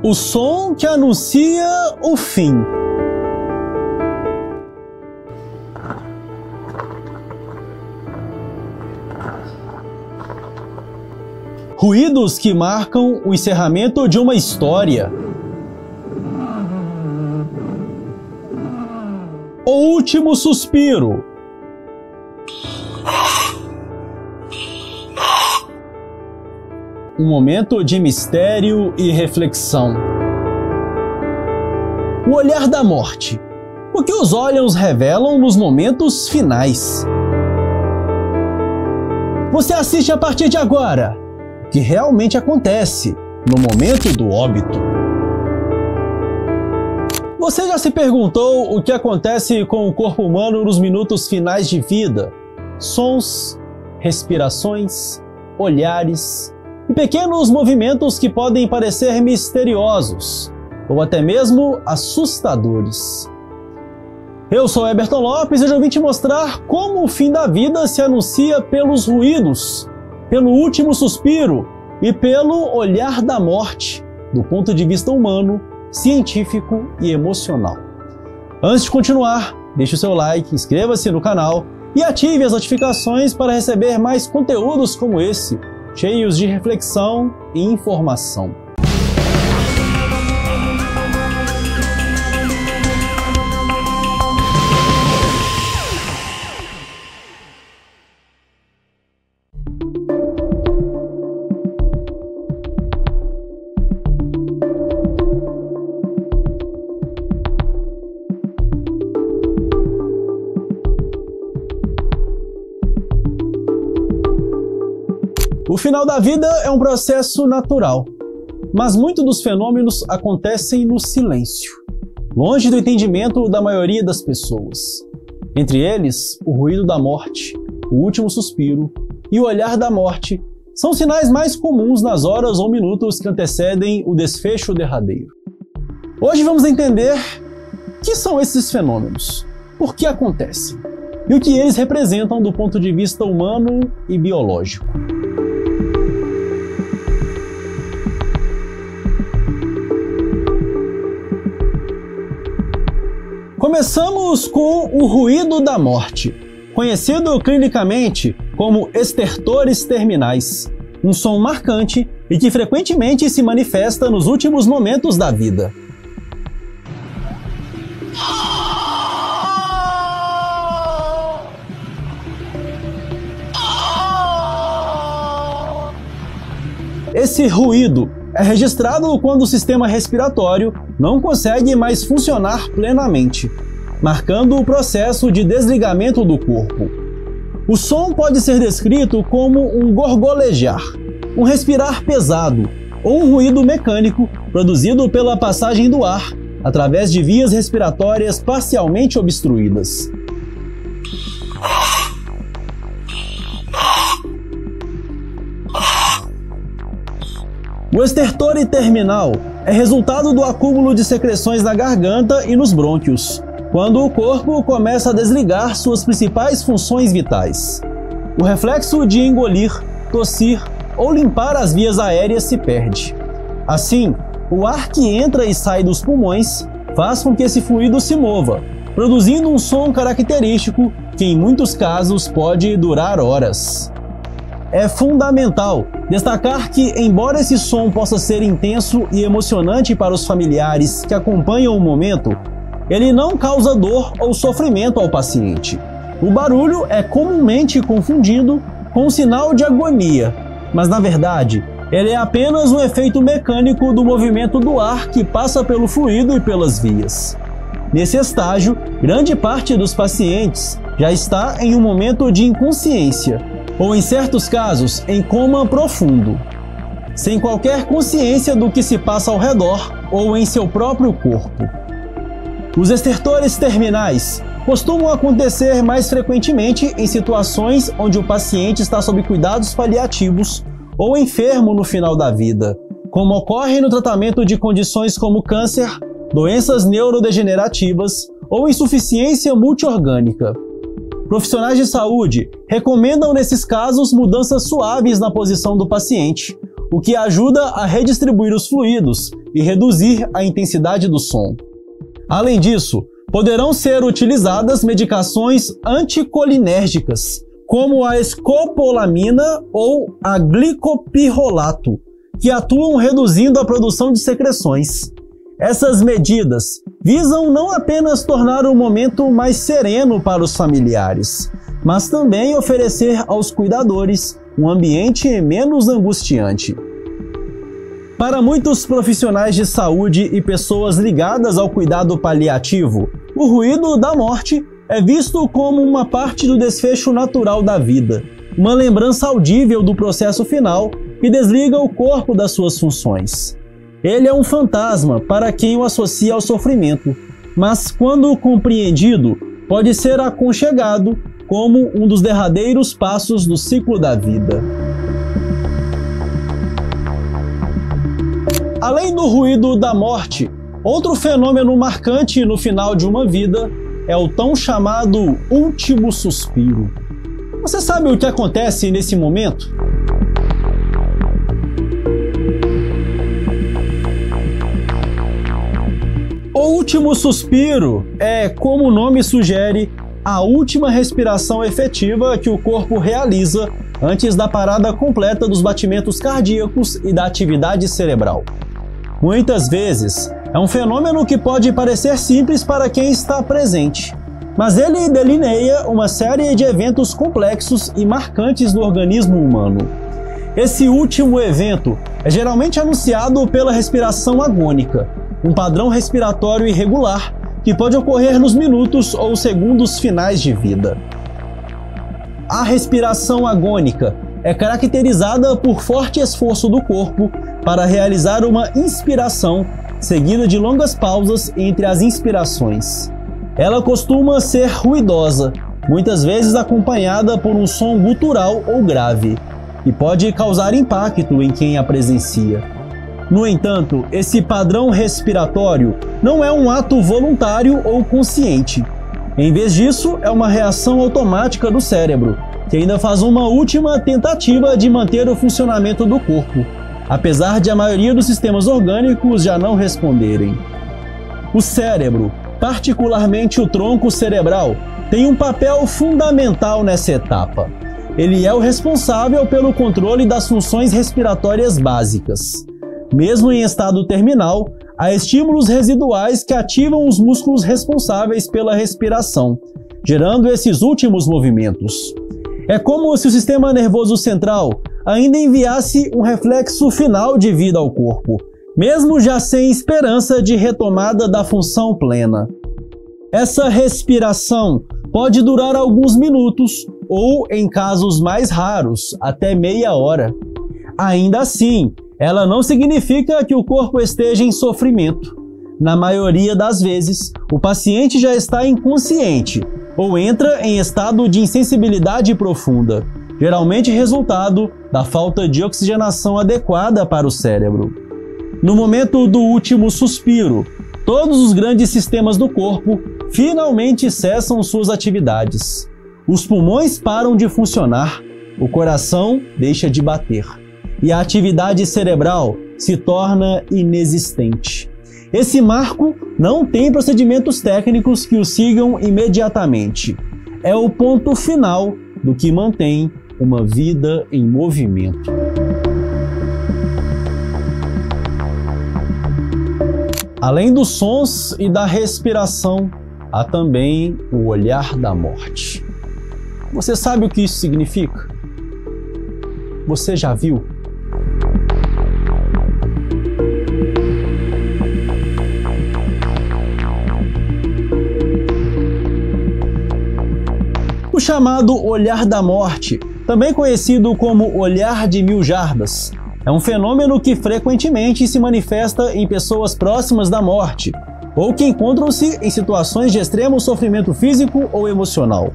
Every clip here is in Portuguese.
O som que anuncia o fim. Ruídos que marcam o encerramento de uma história. O último suspiro. Um momento de mistério e reflexão. O olhar da morte. O que os olhos revelam nos momentos finais. Você assiste a partir de agora o que realmente acontece no momento do óbito. Você já se perguntou o que acontece com o corpo humano nos minutos finais de vida? Sons, respirações, olhares e pequenos movimentos que podem parecer misteriosos ou até mesmo assustadores. Eu sou Eberton Lopes e hoje eu vim te mostrar como o fim da vida se anuncia pelos ruídos, pelo último suspiro e pelo olhar da morte, do ponto de vista humano, científico e emocional. Antes de continuar, deixe o seu like, inscreva-se no canal e ative as notificações para receber mais conteúdos como esse, cheios de reflexão e informação. O final da vida é um processo natural, mas muitos dos fenômenos acontecem no silêncio, longe do entendimento da maioria das pessoas. Entre eles, o ruído da morte, o último suspiro e o olhar da morte são sinais mais comuns nas horas ou minutos que antecedem o desfecho derradeiro. Hoje vamos entender o que são esses fenômenos, por que acontecem e o que eles representam do ponto de vista humano e biológico. Começamos com o ruído da morte, conhecido clinicamente como estertores terminais, um som marcante e que frequentemente se manifesta nos últimos momentos da vida. Esse ruído é registrado quando o sistema respiratório não consegue mais funcionar plenamente, marcando o processo de desligamento do corpo. O som pode ser descrito como um gorgolejar, um respirar pesado ou um ruído mecânico produzido pela passagem do ar através de vias respiratórias parcialmente obstruídas. O estertore terminal é resultado do acúmulo de secreções na garganta e nos brônquios, quando o corpo começa a desligar suas principais funções vitais. O reflexo de engolir, tossir ou limpar as vias aéreas se perde. Assim, o ar que entra e sai dos pulmões faz com que esse fluido se mova, produzindo um som característico que em muitos casos pode durar horas. É fundamental destacar que, embora esse som possa ser intenso e emocionante para os familiares que acompanham o momento, ele não causa dor ou sofrimento ao paciente. O barulho é comumente confundido com um sinal de agonia, mas na verdade, ele é apenas um efeito mecânico do movimento do ar que passa pelo fluido e pelas vias. Nesse estágio, grande parte dos pacientes já está em um momento de inconsciência, ou em certos casos, em coma profundo, sem qualquer consciência do que se passa ao redor ou em seu próprio corpo. Os estertores terminais costumam acontecer mais frequentemente em situações onde o paciente está sob cuidados paliativos ou enfermo no final da vida, como ocorre no tratamento de condições como câncer, doenças neurodegenerativas ou insuficiência multiorgânica. Profissionais de saúde recomendam nesses casos mudanças suaves na posição do paciente, o que ajuda a redistribuir os fluidos e reduzir a intensidade do som. Além disso, poderão ser utilizadas medicações anticolinérgicas, como a escopolamina ou a glicopirrolato, que atuam reduzindo a produção de secreções. Essas medidas visam não apenas tornar o momento mais sereno para os familiares, mas também oferecer aos cuidadores um ambiente menos angustiante. Para muitos profissionais de saúde e pessoas ligadas ao cuidado paliativo, o ruído da morte é visto como uma parte do desfecho natural da vida, uma lembrança audível do processo final que desliga o corpo das suas funções. Ele é um fantasma para quem o associa ao sofrimento, mas quando compreendido, pode ser aconchegado como um dos derradeiros passos do ciclo da vida. Além do ruído da morte, outro fenômeno marcante no final de uma vida é o tão chamado último suspiro. Você sabe o que acontece nesse momento? O último suspiro é, como o nome sugere, a última respiração efetiva que o corpo realiza antes da parada completa dos batimentos cardíacos e da atividade cerebral. Muitas vezes, é um fenômeno que pode parecer simples para quem está presente, mas ele delineia uma série de eventos complexos e marcantes no organismo humano. Esse último evento é geralmente anunciado pela respiração agônica, um padrão respiratório irregular que pode ocorrer nos minutos ou segundos finais de vida. A respiração agônica é caracterizada por forte esforço do corpo para realizar uma inspiração, seguida de longas pausas entre as inspirações. Ela costuma ser ruidosa, muitas vezes acompanhada por um som gutural ou grave, e pode causar impacto em quem a presencia. No entanto, esse padrão respiratório não é um ato voluntário ou consciente. Em vez disso, é uma reação automática do cérebro, que ainda faz uma última tentativa de manter o funcionamento do corpo, apesar de a maioria dos sistemas orgânicos já não responderem. O cérebro, particularmente o tronco cerebral, tem um papel fundamental nessa etapa. Ele é o responsável pelo controle das funções respiratórias básicas. Mesmo em estado terminal, há estímulos residuais que ativam os músculos responsáveis pela respiração, gerando esses últimos movimentos. É como se o sistema nervoso central ainda enviasse um reflexo final de vida ao corpo, mesmo já sem esperança de retomada da função plena. Essa respiração pode durar alguns minutos ou, em casos mais raros, até meia hora. Ainda assim, ela não significa que o corpo esteja em sofrimento. Na maioria das vezes, o paciente já está inconsciente ou entra em estado de insensibilidade profunda, geralmente resultado da falta de oxigenação adequada para o cérebro. No momento do último suspiro, todos os grandes sistemas do corpo finalmente cessam suas atividades. Os pulmões param de funcionar, o coração deixa de bater e a atividade cerebral se torna inexistente. Esse marco não tem procedimentos técnicos que o sigam imediatamente. É o ponto final do que mantém uma vida em movimento. Além dos sons e da respiração, há também o olhar da morte. Você sabe o que isso significa? Você já viu? O chamado olhar da morte, também conhecido como olhar de 1000 jardas, é um fenômeno que frequentemente se manifesta em pessoas próximas da morte ou que encontram-se em situações de extremo sofrimento físico ou emocional.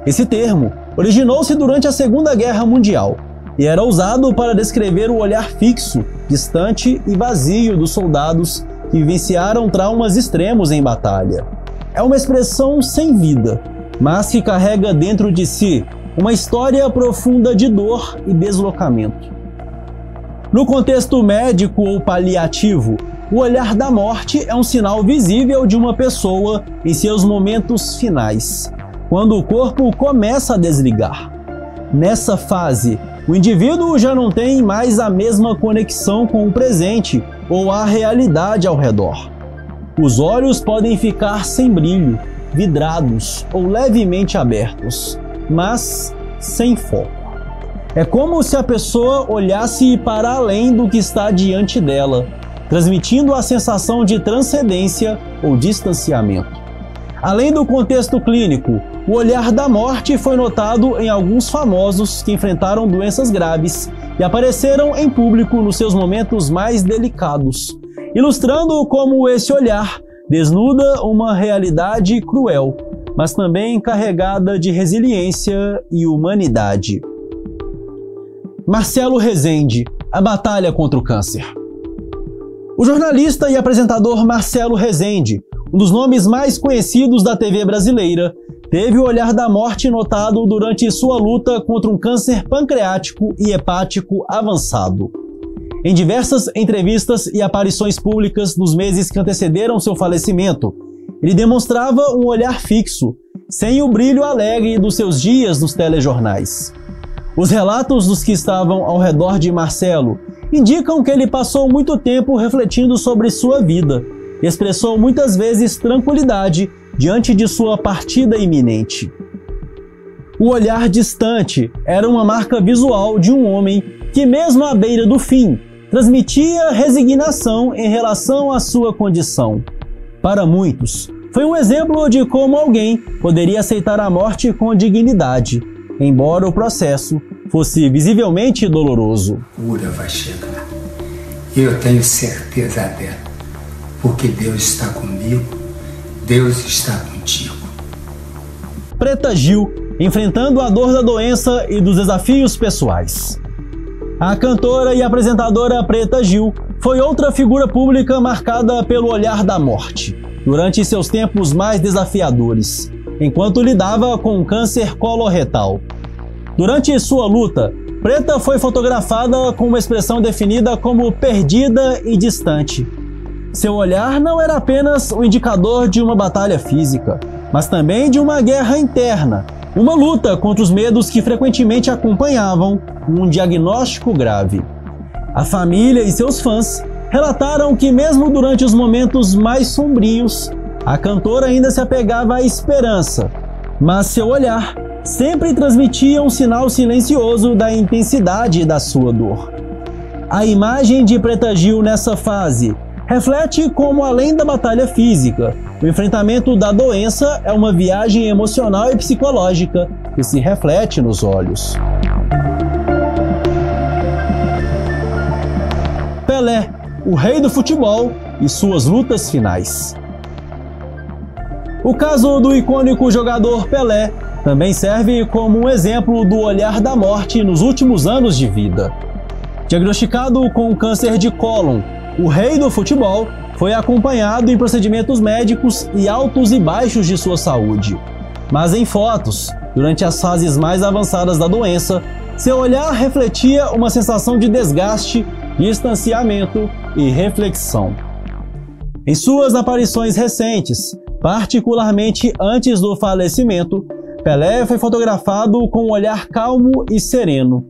Esse termo originou-se durante a Segunda Guerra Mundial e era usado para descrever o olhar fixo, distante e vazio dos soldados que vivenciaram traumas extremos em batalha. É uma expressão sem vida, mas que carrega dentro de si uma história profunda de dor e deslocamento. No contexto médico ou paliativo, o olhar da morte é um sinal visível de uma pessoa em seus momentos finais, quando o corpo começa a desligar. Nessa fase, o indivíduo já não tem mais a mesma conexão com o presente ou a realidade ao redor. Os olhos podem ficar sem brilho, vidrados ou levemente abertos, mas sem foco. É como se a pessoa olhasse para além do que está diante dela, transmitindo a sensação de transcendência ou distanciamento. Além do contexto clínico, o olhar da morte foi notado em alguns famosos que enfrentaram doenças graves e apareceram em público nos seus momentos mais delicados, ilustrando como esse olhar desnuda uma realidade cruel, mas também carregada de resiliência e humanidade. Marcelo Rezende, a batalha contra o câncer. O jornalista e apresentador Marcelo Rezende, um dos nomes mais conhecidos da TV brasileira, teve o olhar da morte notado durante sua luta contra um câncer pancreático e hepático avançado. Em diversas entrevistas e aparições públicas nos meses que antecederam seu falecimento, ele demonstrava um olhar fixo, sem o brilho alegre dos seus dias nos telejornais. Os relatos dos que estavam ao redor de Marcelo indicam que ele passou muito tempo refletindo sobre sua vida e expressou muitas vezes tranquilidade diante de sua partida iminente. O olhar distante era uma marca visual de um homem que, mesmo à beira do fim, transmitia resignação em relação à sua condição. Para muitos, foi um exemplo de como alguém poderia aceitar a morte com dignidade, embora o processo fosse visivelmente doloroso. Cura vai chegar. Eu tenho certeza dela, porque Deus está comigo, Deus está contigo. Preta Gil, enfrentando a dor da doença e dos desafios pessoais. A cantora e apresentadora Preta Gil foi outra figura pública marcada pelo olhar da morte, durante seus tempos mais desafiadores, enquanto lidava com um câncer coloretal. Durante sua luta, Preta foi fotografada com uma expressão definida como perdida e distante. Seu olhar não era apenas um indicador de uma batalha física, mas também de uma guerra interna, uma luta contra os medos que frequentemente acompanhavam um diagnóstico grave. A família e seus fãs relataram que mesmo durante os momentos mais sombrios, a cantora ainda se apegava à esperança, mas seu olhar sempre transmitia um sinal silencioso da intensidade da sua dor. A imagem de Preta Gil nessa fase reflete como, além da batalha física, o enfrentamento da doença é uma viagem emocional e psicológica que se reflete nos olhos. Pelé, o rei do futebol e suas lutas finais. O caso do icônico jogador Pelé também serve como um exemplo do olhar da morte nos últimos anos de vida. Diagnosticado com câncer de cólon, o rei do futebol foi acompanhado em procedimentos médicos e altos e baixos de sua saúde. Mas em fotos, durante as fases mais avançadas da doença, seu olhar refletia uma sensação de desgaste, distanciamento e reflexão. Em suas aparições recentes, particularmente antes do falecimento, Pelé foi fotografado com um olhar calmo e sereno,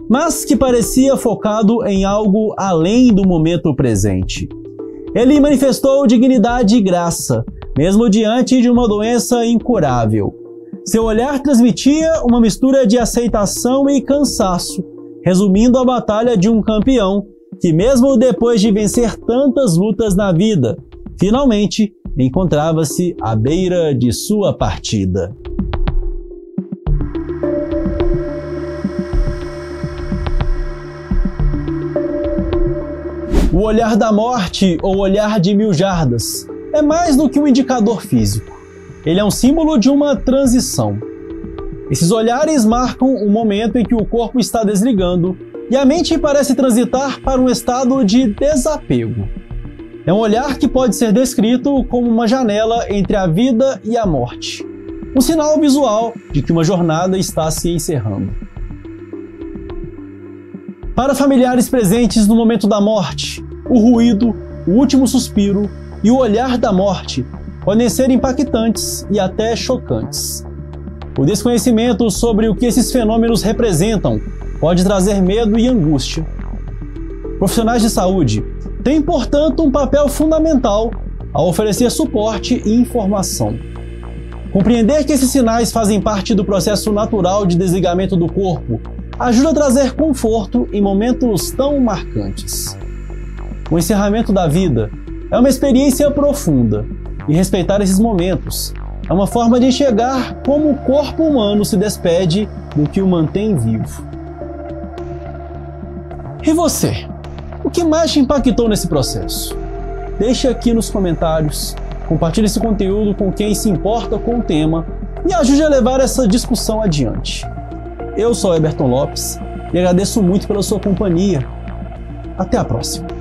mas que parecia focado em algo além do momento presente. Ele manifestou dignidade e graça, mesmo diante de uma doença incurável. Seu olhar transmitia uma mistura de aceitação e cansaço, resumindo a batalha de um campeão que, mesmo depois de vencer tantas lutas na vida, finalmente encontrava-se à beira de sua partida. O olhar da morte, ou olhar de 1000 jardas, é mais do que um indicador físico. Ele é um símbolo de uma transição. Esses olhares marcam o momento em que o corpo está desligando e a mente parece transitar para um estado de desapego. É um olhar que pode ser descrito como uma janela entre a vida e a morte, um sinal visual de que uma jornada está se encerrando. Para familiares presentes no momento da morte, o ruído, o último suspiro e o olhar da morte podem ser impactantes e até chocantes. O desconhecimento sobre o que esses fenômenos representam pode trazer medo e angústia. Profissionais de saúde têm, portanto, um papel fundamental ao oferecer suporte e informação. Compreender que esses sinais fazem parte do processo natural de desligamento do corpo ajuda a trazer conforto em momentos tão marcantes. O encerramento da vida é uma experiência profunda, e respeitar esses momentos é uma forma de enxergar como o corpo humano se despede do que o mantém vivo. E você? O que mais te impactou nesse processo? Deixe aqui nos comentários, compartilhe esse conteúdo com quem se importa com o tema e ajude a levar essa discussão adiante. Eu sou Eberton Lopes e agradeço muito pela sua companhia. Até a próxima!